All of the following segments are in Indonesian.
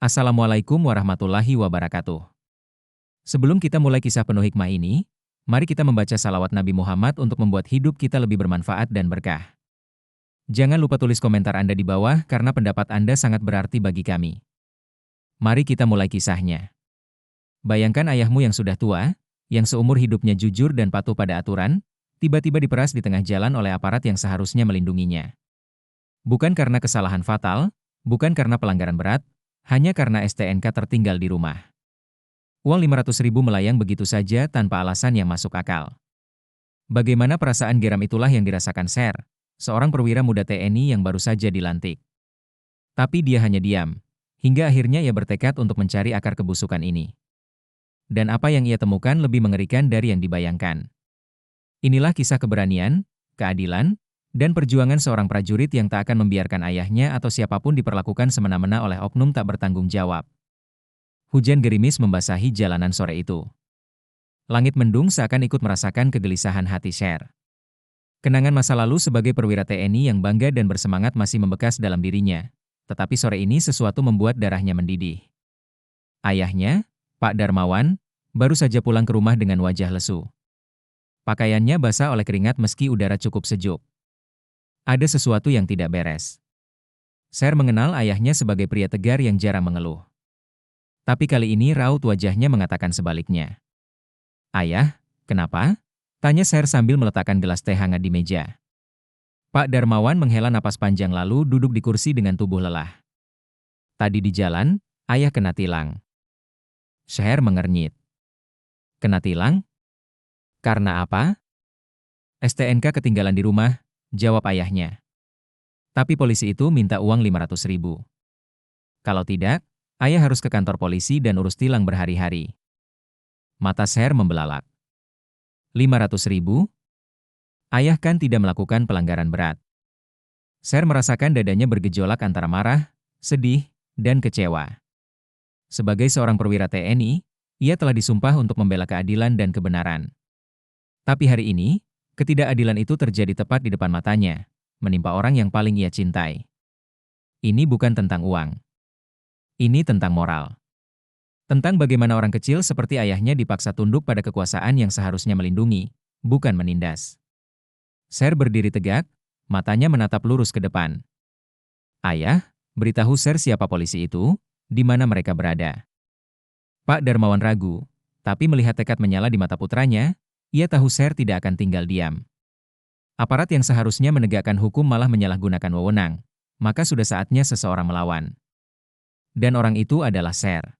Assalamualaikum warahmatullahi wabarakatuh. Sebelum kita mulai kisah penuh hikmah ini, mari kita membaca salawat Nabi Muhammad untuk membuat hidup kita lebih bermanfaat dan berkah. Jangan lupa tulis komentar Anda di bawah karena pendapat Anda sangat berarti bagi kami. Mari kita mulai kisahnya. Bayangkan ayahmu yang sudah tua, yang seumur hidupnya jujur dan patuh pada aturan, tiba-tiba diperas di tengah jalan oleh aparat yang seharusnya melindunginya. Bukan karena kesalahan fatal, bukan karena pelanggaran berat, hanya karena STNK tertinggal di rumah. Uang 500.000 melayang begitu saja tanpa alasan yang masuk akal. Bagaimana perasaan geram itulah yang dirasakan Sher, seorang perwira muda TNI yang baru saja dilantik. Tapi dia hanya diam, hingga akhirnya ia bertekad untuk mencari akar kebusukan ini. Dan apa yang ia temukan lebih mengerikan dari yang dibayangkan. Inilah kisah keberanian, keadilan, dan perjuangan seorang prajurit yang tak akan membiarkan ayahnya atau siapapun diperlakukan semena-mena oleh oknum tak bertanggung jawab. Hujan gerimis membasahi jalanan sore itu. Langit mendung seakan ikut merasakan kegelisahan hati Sher. Kenangan masa lalu sebagai perwira TNI yang bangga dan bersemangat masih membekas dalam dirinya. Tetapi sore ini sesuatu membuat darahnya mendidih. Ayahnya, Pak Darmawan, baru saja pulang ke rumah dengan wajah lesu. Pakaiannya basah oleh keringat meski udara cukup sejuk. Ada sesuatu yang tidak beres. Sher mengenal ayahnya sebagai pria tegar yang jarang mengeluh. Tapi kali ini raut wajahnya mengatakan sebaliknya. "Ayah, kenapa?" tanya Sher sambil meletakkan gelas teh hangat di meja. Pak Darmawan menghela napas panjang lalu duduk di kursi dengan tubuh lelah. "Tadi di jalan, ayah kena tilang." Sher mengernyit. "Kena tilang? Karena apa?" "STNK ketinggalan di rumah," jawab ayahnya. "Tapi polisi itu minta uang 500.000. Kalau tidak, ayah harus ke kantor polisi dan urus tilang berhari-hari." Mata Sher membelalak. 500.000? Ayah kan tidak melakukan pelanggaran berat. Sher merasakan dadanya bergejolak antara marah, sedih, dan kecewa. Sebagai seorang perwira TNI, ia telah disumpah untuk membela keadilan dan kebenaran. Tapi hari ini, ketidakadilan itu terjadi tepat di depan matanya, menimpa orang yang paling ia cintai. Ini bukan tentang uang. Ini tentang moral. Tentang bagaimana orang kecil seperti ayahnya dipaksa tunduk pada kekuasaan yang seharusnya melindungi, bukan menindas. Sher berdiri tegak, matanya menatap lurus ke depan. "Ayah, beritahu Sher siapa polisi itu, di mana mereka berada." Pak Darmawan ragu, tapi melihat tekad menyala di mata putranya, ia tahu Sher tidak akan tinggal diam. Aparat yang seharusnya menegakkan hukum malah menyalahgunakan wewenang, maka sudah saatnya seseorang melawan. Dan orang itu adalah Sher.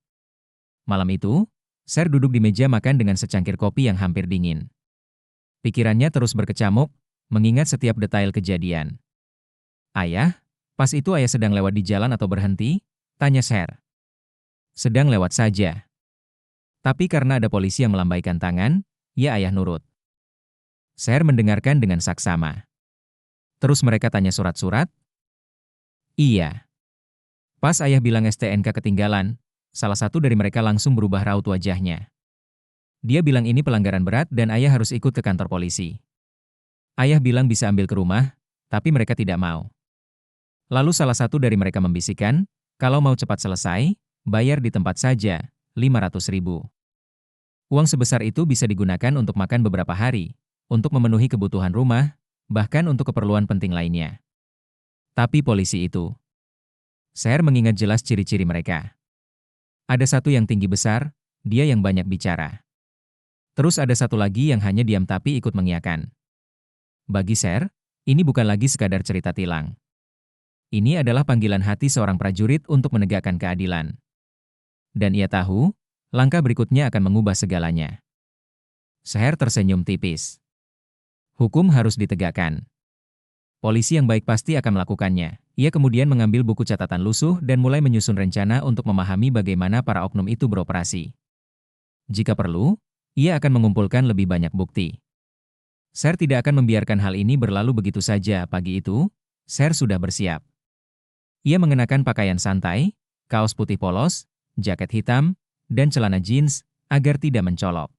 Malam itu, Sher duduk di meja makan dengan secangkir kopi yang hampir dingin. Pikirannya terus berkecamuk, mengingat setiap detail kejadian. "Ayah, pas itu ayah sedang lewat di jalan atau berhenti?" tanya Sher. "Sedang lewat saja." Tapi karena ada polisi yang melambaikan tangan, ya ayah nurut. Sher mendengarkan dengan saksama. "Terus mereka tanya surat-surat?" "Iya." Pas ayah bilang STNK ketinggalan, salah satu dari mereka langsung berubah raut wajahnya. Dia bilang ini pelanggaran berat dan ayah harus ikut ke kantor polisi. Ayah bilang bisa ambil ke rumah, tapi mereka tidak mau. Lalu salah satu dari mereka membisikkan, kalau mau cepat selesai, bayar di tempat saja, 500.000. Uang sebesar itu bisa digunakan untuk makan beberapa hari, untuk memenuhi kebutuhan rumah, bahkan untuk keperluan penting lainnya. Tapi polisi itu. Sher mengingat jelas ciri-ciri mereka. Ada satu yang tinggi besar, dia yang banyak bicara. Terus ada satu lagi yang hanya diam tapi ikut mengiyakan. Bagi Sher, ini bukan lagi sekadar cerita tilang. Ini adalah panggilan hati seorang prajurit untuk menegakkan keadilan. Dan ia tahu, langkah berikutnya akan mengubah segalanya. Sher tersenyum tipis. Hukum harus ditegakkan. Polisi yang baik pasti akan melakukannya. Ia kemudian mengambil buku catatan lusuh dan mulai menyusun rencana untuk memahami bagaimana para oknum itu beroperasi. Jika perlu, ia akan mengumpulkan lebih banyak bukti. Sher tidak akan membiarkan hal ini berlalu begitu saja. Pagi itu, Sher sudah bersiap. Ia mengenakan pakaian santai, kaos putih polos, jaket hitam, dan celana jeans agar tidak mencolok.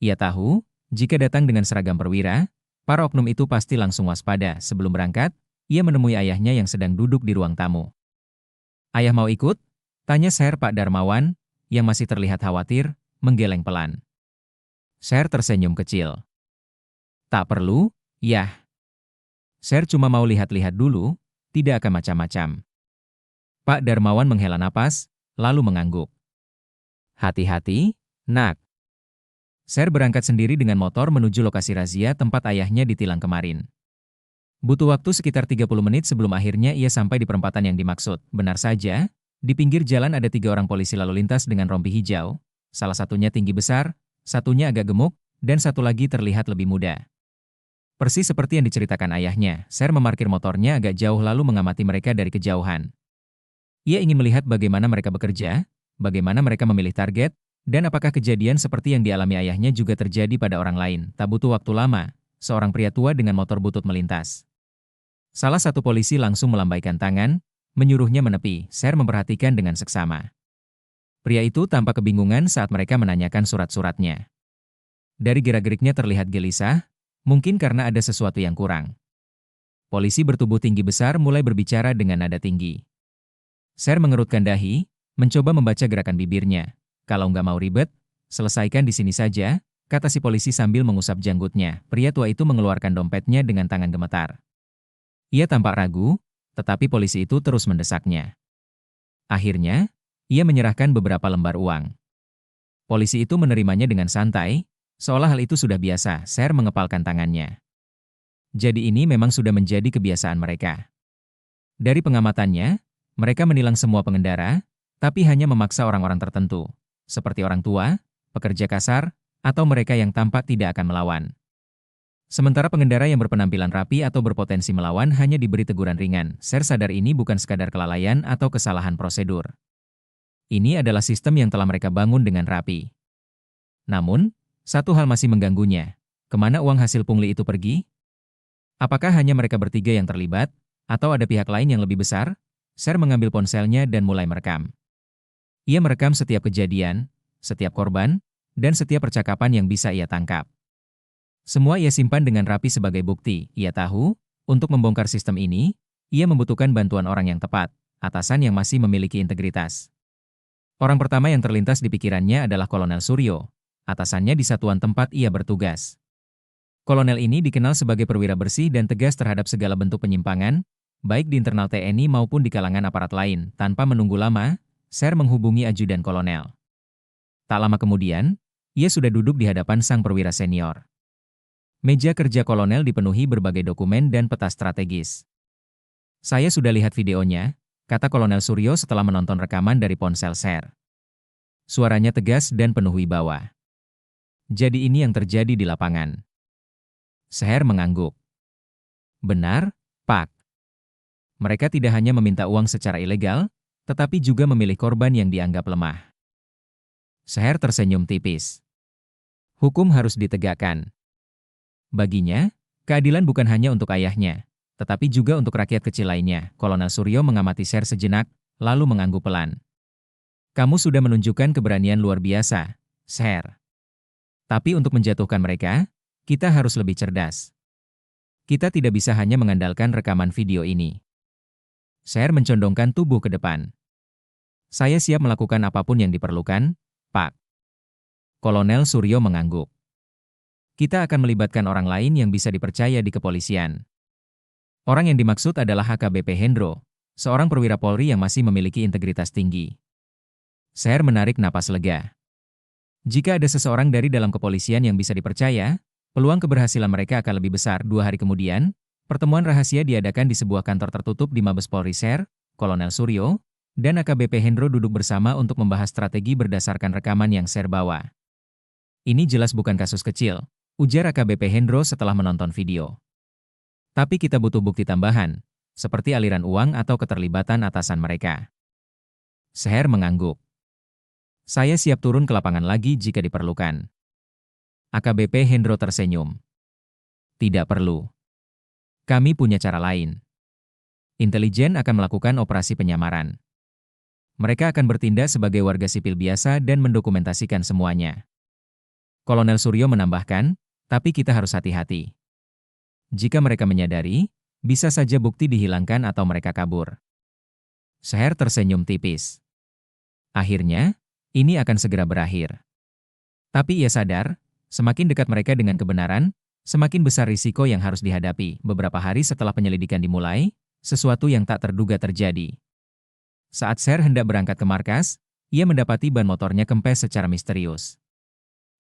Ia tahu, jika datang dengan seragam perwira, para oknum itu pasti langsung waspada. Sebelum berangkat, ia menemui ayahnya yang sedang duduk di ruang tamu. "Ayah mau ikut?" Tanya Sher Pak Darmawan, yang masih terlihat khawatir, menggeleng pelan. Sher tersenyum kecil. Tak perlu, yah. Sher cuma mau lihat-lihat dulu, tidak akan macam-macam. Pak Darmawan menghela napas, lalu mengangguk. Hati-hati, nak. Sher berangkat sendiri dengan motor menuju lokasi razia tempat ayahnya ditilang kemarin. Butuh waktu sekitar 30 menit sebelum akhirnya ia sampai di perempatan yang dimaksud. Benar saja, di pinggir jalan ada 3 orang polisi lalu lintas dengan rompi hijau. Salah satunya tinggi besar, satunya agak gemuk, dan satu lagi terlihat lebih muda. Persis seperti yang diceritakan ayahnya, Sher memarkir motornya agak jauh lalu mengamati mereka dari kejauhan. Ia ingin melihat bagaimana mereka bekerja, bagaimana mereka memilih target, dan apakah kejadian seperti yang dialami ayahnya juga terjadi pada orang lain. Tak butuh waktu lama, seorang pria tua dengan motor butut melintas. Salah satu polisi langsung melambaikan tangan, menyuruhnya menepi. Sher memperhatikan dengan seksama. Pria itu tampak kebingungan saat mereka menanyakan surat-suratnya. Dari gerak-geriknya terlihat gelisah, mungkin karena ada sesuatu yang kurang. Polisi bertubuh tinggi besar mulai berbicara dengan nada tinggi. Sher mengerutkan dahi, mencoba membaca gerakan bibirnya. Kalau nggak mau ribet, selesaikan di sini saja, kata si polisi sambil mengusap janggutnya. Pria tua itu mengeluarkan dompetnya dengan tangan gemetar. Ia tampak ragu, tetapi polisi itu terus mendesaknya. Akhirnya, ia menyerahkan beberapa lembar uang. Polisi itu menerimanya dengan santai, seolah hal itu sudah biasa. Sher mengepalkan tangannya. Jadi ini memang sudah menjadi kebiasaan mereka. Dari pengamatannya, mereka menilang semua pengendara, tapi hanya memaksa orang-orang tertentu, seperti orang tua, pekerja kasar, atau mereka yang tampak tidak akan melawan. Sementara pengendara yang berpenampilan rapi atau berpotensi melawan hanya diberi teguran ringan. Sher sadar ini bukan sekadar kelalaian atau kesalahan prosedur. Ini adalah sistem yang telah mereka bangun dengan rapi. Namun, satu hal masih mengganggunya. Kemana uang hasil pungli itu pergi? Apakah hanya mereka bertiga yang terlibat, atau ada pihak lain yang lebih besar? Sher mengambil ponselnya dan mulai merekam. Ia merekam setiap kejadian, setiap korban, dan setiap percakapan yang bisa ia tangkap. Semua ia simpan dengan rapi sebagai bukti. Ia tahu, untuk membongkar sistem ini, ia membutuhkan bantuan orang yang tepat, atasan yang masih memiliki integritas. Orang pertama yang terlintas di pikirannya adalah Kolonel Suryo, atasannya di satuan tempat ia bertugas. Kolonel ini dikenal sebagai perwira bersih dan tegas terhadap segala bentuk penyimpangan, baik di internal TNI maupun di kalangan aparat lain. Tanpa menunggu lama, Sher menghubungi ajudan kolonel. Tak lama kemudian, ia sudah duduk di hadapan sang perwira senior. Meja kerja kolonel dipenuhi berbagai dokumen dan peta strategis. Saya sudah lihat videonya, kata Kolonel Suryo setelah menonton rekaman dari ponsel Sher. Suaranya tegas dan penuh wibawa. Jadi ini yang terjadi di lapangan. Sher mengangguk. Benar, Pak. Mereka tidak hanya meminta uang secara ilegal, tetapi juga memilih korban yang dianggap lemah. Sher tersenyum tipis. Hukum harus ditegakkan. Baginya, keadilan bukan hanya untuk ayahnya, tetapi juga untuk rakyat kecil lainnya. Kolonel Suryo mengamati Sher sejenak, lalu mengangguk pelan. Kamu sudah menunjukkan keberanian luar biasa, Sher. Tapi untuk menjatuhkan mereka, kita harus lebih cerdas. Kita tidak bisa hanya mengandalkan rekaman video ini. Sher mencondongkan tubuh ke depan. Saya siap melakukan apapun yang diperlukan, Pak. Kolonel Suryo mengangguk. Kita akan melibatkan orang lain yang bisa dipercaya di kepolisian. Orang yang dimaksud adalah HKBP Hendro, seorang perwira Polri yang masih memiliki integritas tinggi. Sher menarik napas lega. Jika ada seseorang dari dalam kepolisian yang bisa dipercaya, peluang keberhasilan mereka akan lebih besar. 2 hari kemudian, pertemuan rahasia diadakan di sebuah kantor tertutup di Mabes Polri. Sher, Kolonel Suryo, dan AKBP Hendro duduk bersama untuk membahas strategi berdasarkan rekaman yang Sher bawa. Ini jelas bukan kasus kecil, ujar AKBP Hendro setelah menonton video. Tapi kita butuh bukti tambahan, seperti aliran uang atau keterlibatan atasan mereka. Sher mengangguk. Saya siap turun ke lapangan lagi jika diperlukan. AKBP Hendro tersenyum. Tidak perlu. Kami punya cara lain. Intelijen akan melakukan operasi penyamaran. Mereka akan bertindak sebagai warga sipil biasa dan mendokumentasikan semuanya. Kolonel Suryo menambahkan, tapi kita harus hati-hati. Jika mereka menyadari, bisa saja bukti dihilangkan atau mereka kabur. Sher tersenyum tipis. Akhirnya, ini akan segera berakhir. Tapi ia sadar, semakin dekat mereka dengan kebenaran, semakin besar risiko yang harus dihadapi. Beberapa hari setelah penyelidikan dimulai, sesuatu yang tak terduga terjadi. Saat Sher hendak berangkat ke markas, ia mendapati ban motornya kempes secara misterius.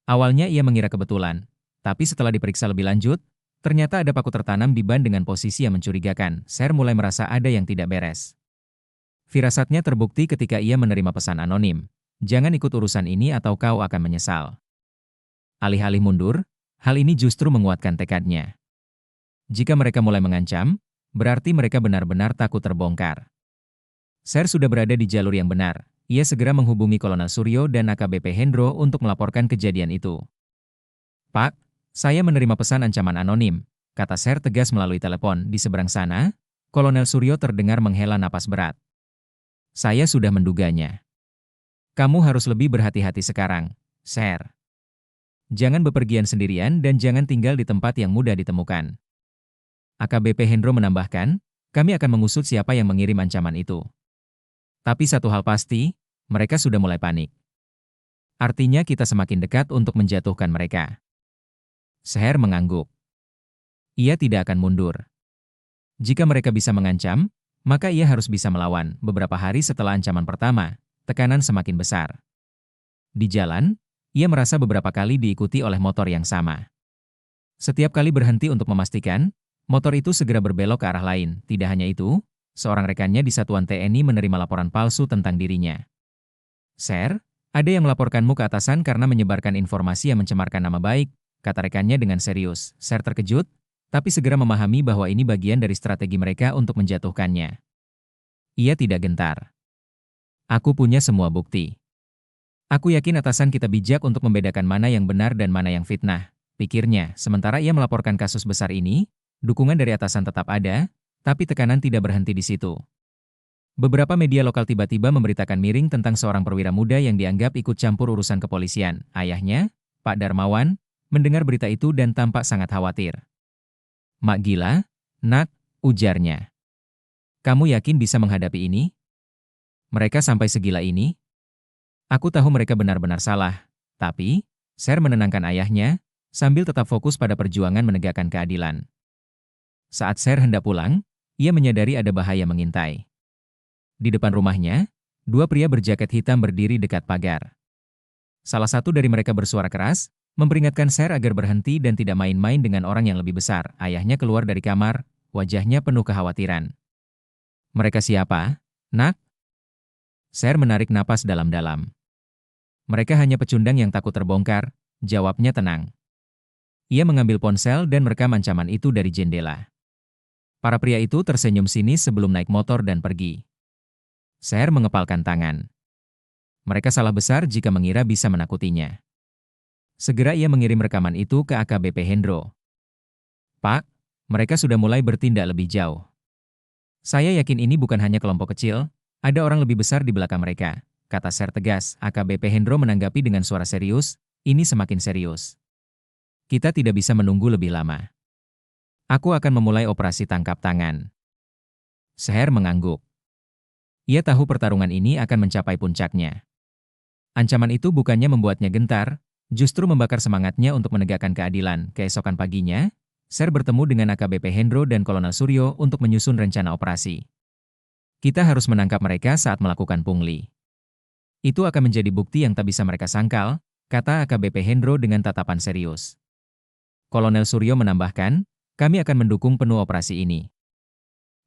Awalnya ia mengira kebetulan, tapi setelah diperiksa lebih lanjut, ternyata ada paku tertanam di ban dengan posisi yang mencurigakan. Sher mulai merasa ada yang tidak beres. Firasatnya terbukti ketika ia menerima pesan anonim. Jangan ikut urusan ini atau kau akan menyesal. Alih-alih mundur, hal ini justru menguatkan tekadnya. Jika mereka mulai mengancam, berarti mereka benar-benar takut terbongkar. Sher sudah berada di jalur yang benar. Ia segera menghubungi Kolonel Suryo dan AKBP Hendro untuk melaporkan kejadian itu. Pak, saya menerima pesan ancaman anonim, kata Sher tegas melalui telepon. Di seberang sana, Kolonel Suryo terdengar menghela napas berat. Saya sudah menduganya. Kamu harus lebih berhati-hati sekarang, Sher. Jangan bepergian sendirian dan jangan tinggal di tempat yang mudah ditemukan. AKBP Hendro menambahkan, kami akan mengusut siapa yang mengirim ancaman itu. Tapi satu hal pasti, mereka sudah mulai panik. Artinya kita semakin dekat untuk menjatuhkan mereka. Sher mengangguk. Ia tidak akan mundur. Jika mereka bisa mengancam, maka ia harus bisa melawan. Beberapa hari setelah ancaman pertama, tekanan semakin besar. Di jalan, ia merasa beberapa kali diikuti oleh motor yang sama. Setiap kali berhenti untuk memastikan, motor itu segera berbelok ke arah lain. Tidak hanya itu, seorang rekannya di satuan TNI menerima laporan palsu tentang dirinya. Sher, ada yang melaporkanmu ke atasan karena menyebarkan informasi yang mencemarkan nama baik, kata rekannya dengan serius. Sher terkejut, tapi segera memahami bahwa ini bagian dari strategi mereka untuk menjatuhkannya. Ia tidak gentar. Aku punya semua bukti. Aku yakin atasan kita bijak untuk membedakan mana yang benar dan mana yang fitnah, pikirnya. Sementara ia melaporkan kasus besar ini, dukungan dari atasan tetap ada, tapi tekanan tidak berhenti di situ. Beberapa media lokal tiba-tiba memberitakan miring tentang seorang perwira muda yang dianggap ikut campur urusan kepolisian. Ayahnya, Pak Darmawan, mendengar berita itu dan tampak sangat khawatir. Mak gila, nak, ujarnya. Kamu yakin bisa menghadapi ini? Mereka sampai segila ini? Aku tahu mereka benar-benar salah, tapi, Sher menenangkan ayahnya, sambil tetap fokus pada perjuangan menegakkan keadilan. Saat Sher hendak pulang, ia menyadari ada bahaya mengintai. Di depan rumahnya, dua pria berjaket hitam berdiri dekat pagar. Salah satu dari mereka bersuara keras, memperingatkan Sher agar berhenti dan tidak main-main dengan orang yang lebih besar. Ayahnya keluar dari kamar, wajahnya penuh kekhawatiran. Mereka siapa, nak? Sher menarik napas dalam-dalam. Mereka hanya pecundang yang takut terbongkar, jawabnya tenang. Ia mengambil ponsel dan merekam ancaman itu dari jendela. Para pria itu tersenyum sinis sebelum naik motor dan pergi. Sher mengepalkan tangan. Mereka salah besar jika mengira bisa menakutinya. Segera ia mengirim rekaman itu ke AKBP Hendro. Pak, mereka sudah mulai bertindak lebih jauh. Saya yakin ini bukan hanya kelompok kecil, ada orang lebih besar di belakang mereka, kata Sher tegas. AKBP Hendro menanggapi dengan suara serius, ini semakin serius. Kita tidak bisa menunggu lebih lama. Aku akan memulai operasi tangkap tangan. Sher mengangguk. Ia tahu pertarungan ini akan mencapai puncaknya. Ancaman itu bukannya membuatnya gentar, justru membakar semangatnya untuk menegakkan keadilan. Keesokan paginya, Sher bertemu dengan AKBP Hendro dan Kolonel Suryo untuk menyusun rencana operasi. Kita harus menangkap mereka saat melakukan pungli. Itu akan menjadi bukti yang tak bisa mereka sangkal, kata AKBP Hendro dengan tatapan serius. Kolonel Suryo menambahkan, kami akan mendukung penuh operasi ini.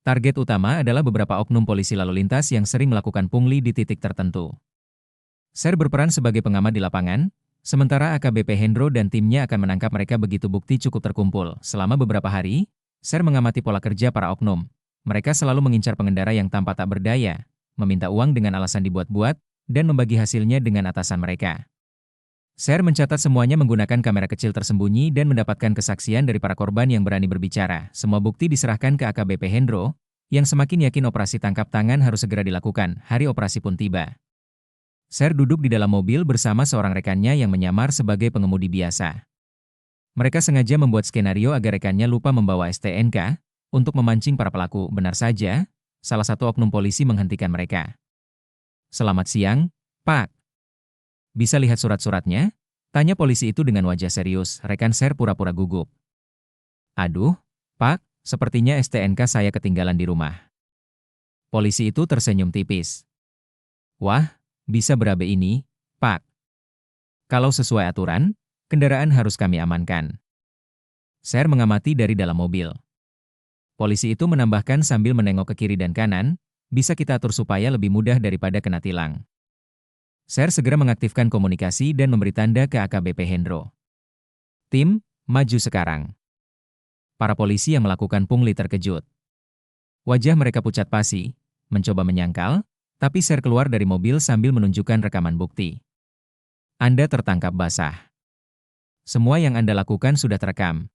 Target utama adalah beberapa oknum polisi lalu lintas yang sering melakukan pungli di titik tertentu. Sher berperan sebagai pengamat di lapangan, sementara AKBP Hendro dan timnya akan menangkap mereka begitu bukti cukup terkumpul. Selama beberapa hari, Sher mengamati pola kerja para oknum. Mereka selalu mengincar pengendara yang tampak tak berdaya, meminta uang dengan alasan dibuat-buat, dan membagi hasilnya dengan atasan mereka. Sher mencatat semuanya menggunakan kamera kecil tersembunyi dan mendapatkan kesaksian dari para korban yang berani berbicara. Semua bukti diserahkan ke AKBP Hendro, yang semakin yakin operasi tangkap tangan harus segera dilakukan. Hari operasi pun tiba. Sher duduk di dalam mobil bersama seorang rekannya yang menyamar sebagai pengemudi biasa. Mereka sengaja membuat skenario agar rekannya lupa membawa STNK, untuk memancing para pelaku. Benar saja, salah satu oknum polisi menghentikan mereka. Selamat siang, Pak, bisa lihat surat-suratnya? Tanya polisi itu dengan wajah serius. Rekan Sher pura-pura gugup. Aduh, Pak, sepertinya STNK saya ketinggalan di rumah. Polisi itu tersenyum tipis. Wah, bisa berabe ini, Pak. Kalau sesuai aturan, kendaraan harus kami amankan. Sher mengamati dari dalam mobil. Polisi itu menambahkan sambil menengok ke kiri dan kanan, bisa kita atur supaya lebih mudah daripada kena tilang. Sher segera mengaktifkan komunikasi dan memberi tanda ke AKBP Hendro. Tim, maju sekarang. Para polisi yang melakukan pungli terkejut. Wajah mereka pucat pasi, mencoba menyangkal, tapi Sher keluar dari mobil sambil menunjukkan rekaman bukti. Anda tertangkap basah. Semua yang Anda lakukan sudah terekam.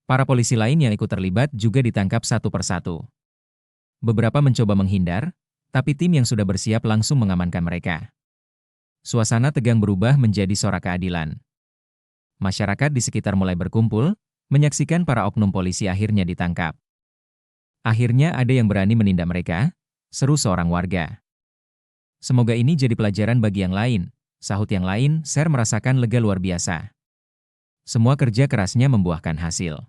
Para polisi lain yang ikut terlibat juga ditangkap satu persatu. Beberapa mencoba menghindar, tapi tim yang sudah bersiap langsung mengamankan mereka. Suasana tegang berubah menjadi sorak keadilan. Masyarakat di sekitar mulai berkumpul, menyaksikan para oknum polisi akhirnya ditangkap. Akhirnya ada yang berani menindak mereka, seru seorang warga. Semoga ini jadi pelajaran bagi yang lain, sahut yang lain. Sher merasakan lega luar biasa. Semua kerja kerasnya membuahkan hasil.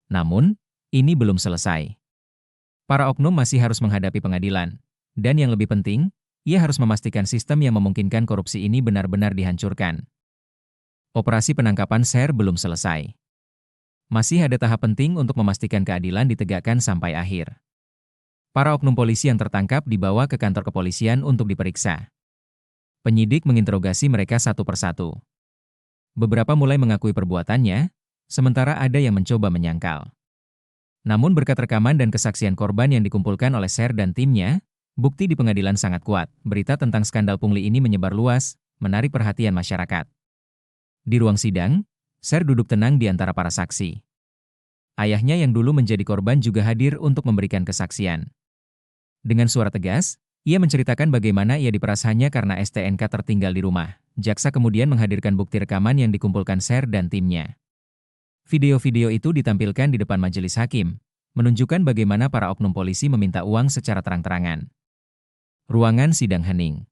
Namun, ini belum selesai. Para oknum masih harus menghadapi pengadilan, dan yang lebih penting, ia harus memastikan sistem yang memungkinkan korupsi ini benar-benar dihancurkan. Operasi penangkapan Sher belum selesai. Masih ada tahap penting untuk memastikan keadilan ditegakkan sampai akhir. Para oknum polisi yang tertangkap dibawa ke kantor kepolisian untuk diperiksa. Penyidik menginterogasi mereka satu persatu. Beberapa mulai mengakui perbuatannya, sementara ada yang mencoba menyangkal. Namun berkat rekaman dan kesaksian korban yang dikumpulkan oleh Sher dan timnya, bukti di pengadilan sangat kuat. Berita tentang skandal pungli ini menyebar luas, menarik perhatian masyarakat. Di ruang sidang, Sher duduk tenang di antara para saksi. Ayahnya yang dulu menjadi korban juga hadir untuk memberikan kesaksian. Dengan suara tegas, ia menceritakan bagaimana ia diperas hanya karena STNK tertinggal di rumah. Jaksa kemudian menghadirkan bukti rekaman yang dikumpulkan Sher dan timnya. Video-video itu ditampilkan di depan majelis hakim, menunjukkan bagaimana para oknum polisi meminta uang secara terang-terangan. Ruangan sidang hening.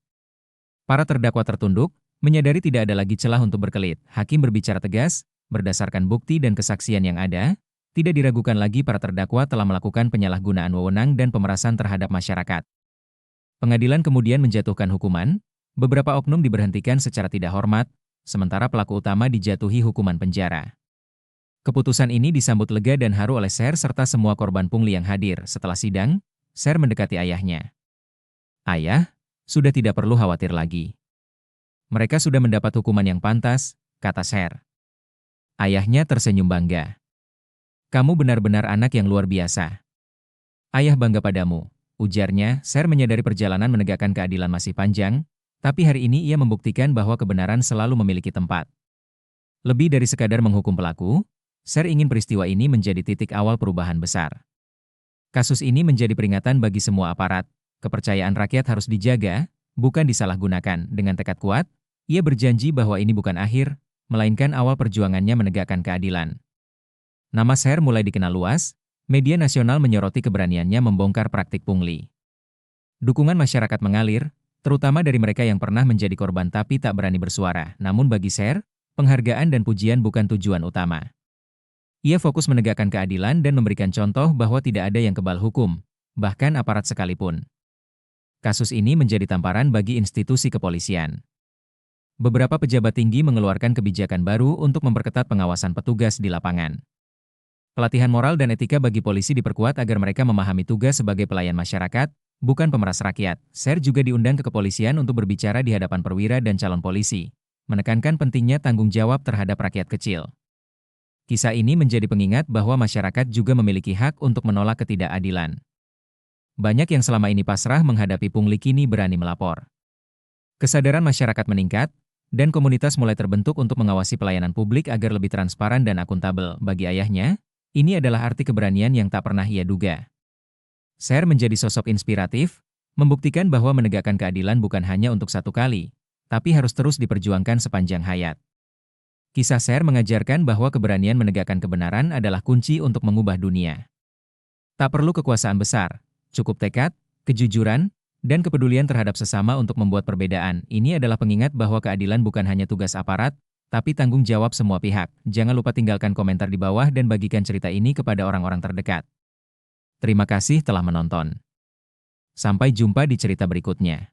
Para terdakwa tertunduk, menyadari tidak ada lagi celah untuk berkelit. Hakim berbicara tegas, berdasarkan bukti dan kesaksian yang ada, tidak diragukan lagi para terdakwa telah melakukan penyalahgunaan wewenang dan pemerasan terhadap masyarakat. Pengadilan kemudian menjatuhkan hukuman, beberapa oknum diberhentikan secara tidak hormat, sementara pelaku utama dijatuhi hukuman penjara. Keputusan ini disambut lega dan haru oleh Sher serta semua korban pungli yang hadir. Setelah sidang, Sher mendekati ayahnya. Ayah, sudah tidak perlu khawatir lagi. Mereka sudah mendapat hukuman yang pantas, kata Sher. Ayahnya tersenyum bangga. Kamu benar-benar anak yang luar biasa. Ayah bangga padamu, ujarnya. Sher menyadari perjalanan menegakkan keadilan masih panjang, tapi hari ini ia membuktikan bahwa kebenaran selalu memiliki tempat. Lebih dari sekadar menghukum pelaku, Sher ingin peristiwa ini menjadi titik awal perubahan besar. Kasus ini menjadi peringatan bagi semua aparat. Kepercayaan rakyat harus dijaga, bukan disalahgunakan. Dengan tekad kuat, ia berjanji bahwa ini bukan akhir, melainkan awal perjuangannya menegakkan keadilan. Nama Sher mulai dikenal luas, media nasional menyoroti keberaniannya membongkar praktik pungli. Dukungan masyarakat mengalir, terutama dari mereka yang pernah menjadi korban tapi tak berani bersuara. Namun bagi Sher, penghargaan dan pujian bukan tujuan utama. Ia fokus menegakkan keadilan dan memberikan contoh bahwa tidak ada yang kebal hukum, bahkan aparat sekalipun. Kasus ini menjadi tamparan bagi institusi kepolisian. Beberapa pejabat tinggi mengeluarkan kebijakan baru untuk memperketat pengawasan petugas di lapangan. Pelatihan moral dan etika bagi polisi diperkuat agar mereka memahami tugas sebagai pelayan masyarakat, bukan pemeras rakyat. Sher juga diundang ke kepolisian untuk berbicara di hadapan perwira dan calon polisi, menekankan pentingnya tanggung jawab terhadap rakyat kecil. Kisah ini menjadi pengingat bahwa masyarakat juga memiliki hak untuk menolak ketidakadilan. Banyak yang selama ini pasrah menghadapi pungli kini berani melapor. Kesadaran masyarakat meningkat, dan komunitas mulai terbentuk untuk mengawasi pelayanan publik agar lebih transparan dan akuntabel. Bagi ayahnya, ini adalah arti keberanian yang tak pernah ia duga. Sher menjadi sosok inspiratif, membuktikan bahwa menegakkan keadilan bukan hanya untuk satu kali, tapi harus terus diperjuangkan sepanjang hayat. Kisah Sher mengajarkan bahwa keberanian menegakkan kebenaran adalah kunci untuk mengubah dunia. Tak perlu kekuasaan besar, cukup tekad, kejujuran, dan kepedulian terhadap sesama untuk membuat perbedaan. Ini adalah pengingat bahwa keadilan bukan hanya tugas aparat, tapi tanggung jawab semua pihak. Jangan lupa tinggalkan komentar di bawah dan bagikan cerita ini kepada orang-orang terdekat. Terima kasih telah menonton. Sampai jumpa di cerita berikutnya.